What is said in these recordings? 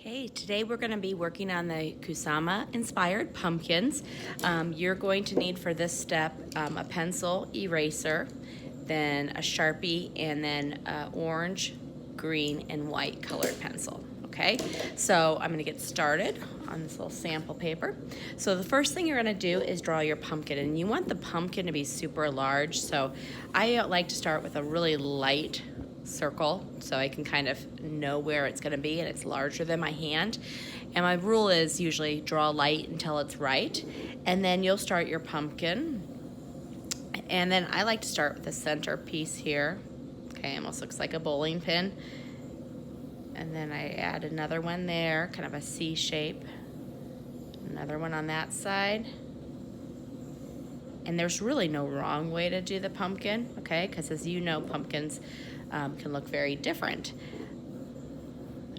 Okay, today we're going to be working on the Kusama inspired pumpkins. You're going to need for this step a pencil eraser, then a Sharpie, and then orange, green, and white colored pencil. Okay, so I'm going to get started on this little sample paper. So the first thing you're going to do is draw your pumpkin, and you want the pumpkin to be super large. So I like to start with a really light circle so I can kind of know where it's going to be, and it's larger than my hand. And my rule is usually draw light until it's right, and then you'll start your pumpkin. And then I like to start with the center piece here. Okay, almost looks like a bowling pin. And then I add another one there, kind of a C shape. Another one on that side. And there's really no wrong way to do the pumpkin, okay? Because as you know, pumpkins can look very different.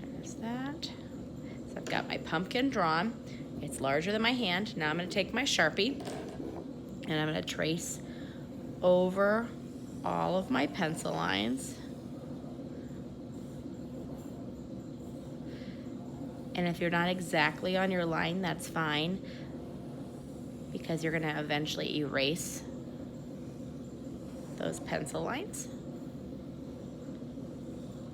There's that. So I've got my pumpkin drawn. It's larger than my hand. Now I'm going to take my Sharpie and I'm going to trace over all of my pencil lines. And if you're not exactly on your line, that's fine, because you're going to eventually erase those pencil lines.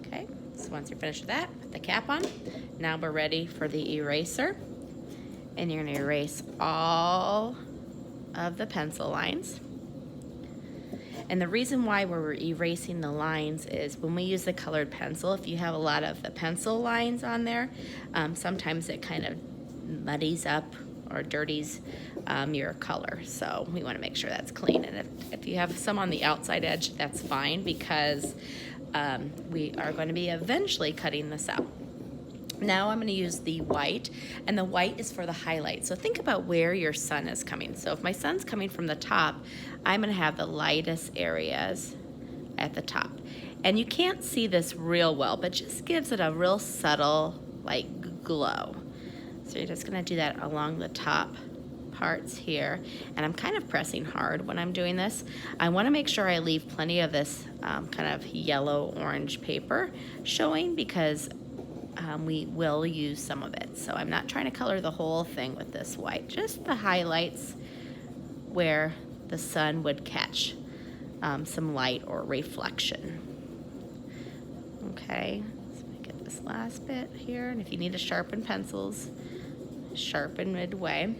Okay, so once you're finished with that, put the cap on. Now we're ready for the eraser. And you're going to erase all of the pencil lines. And the reason why we're erasing the lines is when we use the colored pencil, if you have a lot of the pencil lines on there, sometimes it kind of muddies up or dirties your color. So we want to make sure that's clean. And if you have some on the outside edge, that's fine, because we are going to be eventually cutting this out. Now I'm going to use the white, and the white is for the highlight. So think about where your sun is coming. So if my sun's coming from the top, I'm going to have the lightest areas at the top. And you can't see this real well, but just gives it a real subtle, like, glow. So you're just going to do that along the top parts here. And I'm kind of pressing hard when I'm doing this. I want to make sure I leave plenty of this kind of yellow-orange paper showing, because we will use some of it. So I'm not trying to color the whole thing with this white, just the highlights where the sun would catch some light or reflection. Okay, so I get this last bit here, and if you need to sharpen pencils, sharpen midway.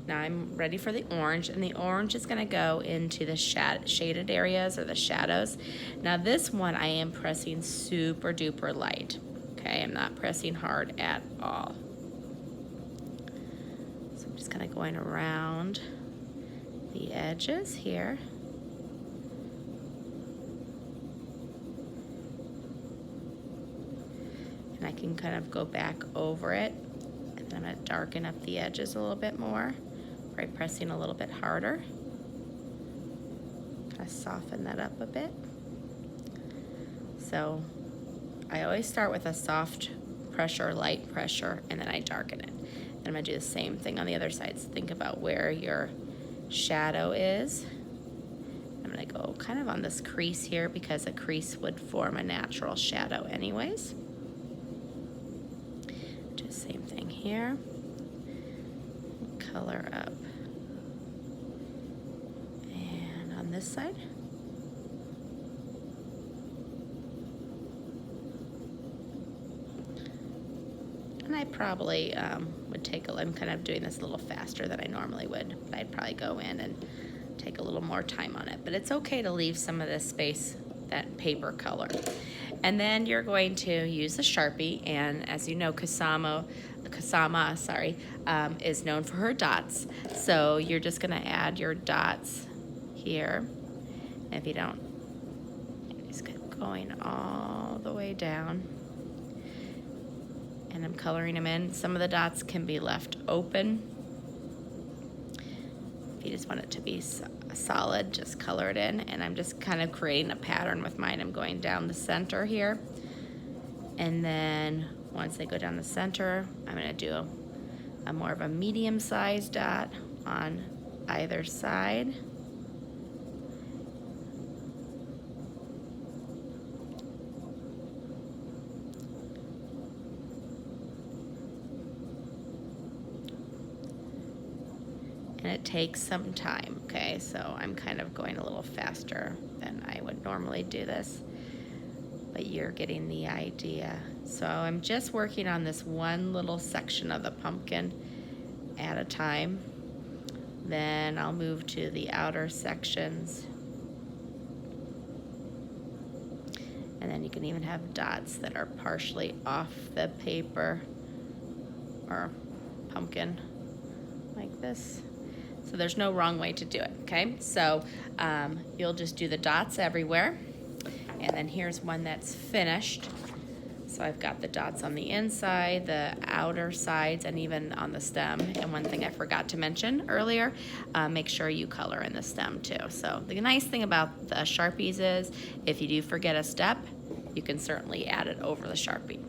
Now I'm ready for the orange, and the orange is going to go into the shaded areas or the shadows. Now this one I am pressing super duper light. Okay, I'm not pressing hard at all. So I'm just kind of going around the edges here. And I can kind of go back over it, and then I'm going to darken up the edges a little bit more by pressing a little bit harder. Kind of soften that up a bit. So I always start with a soft pressure, light pressure, and then I darken it. And I'm going to do the same thing on the other side. So think about where your shadow is. I'm going to go kind of on this crease here, because a crease would form a natural shadow anyways. Do the same thing here. Color up. And on this side. And I probably would I'm kind of doing this a little faster than I normally would, but I'd probably go in and take a little more time on it. But it's okay to leave some of this space, that paper color. And then you're going to use the Sharpie, and as you know, Kusama is known for her dots. So you're just gonna add your dots here. And if you don't, you just keep going all the way down. And I'm coloring them in. Some of the dots can be left open. If you just want it to be solid, just color it in. And I'm just kind of creating a pattern with mine. I'm going down the center here. And then once I go down the center, I'm going to do a more of a medium-sized dot on either side. and it takes some time, okay? So I'm kind of going a little faster than I would normally do this, but you're getting the idea. So I'm just working on this one little section of the pumpkin at a time. Then I'll move to the outer sections. And then you can even have dots that are partially off the paper or pumpkin like this. So there's no wrong way to do it, okay? So you'll just do the dots everywhere. And then here's one that's finished. So I've got the dots on the inside, the outer sides, and even on the stem. And one thing I forgot to mention earlier, make sure you color in the stem too. So the nice thing about the Sharpies is if you do forget a step, you can certainly add it over the Sharpie.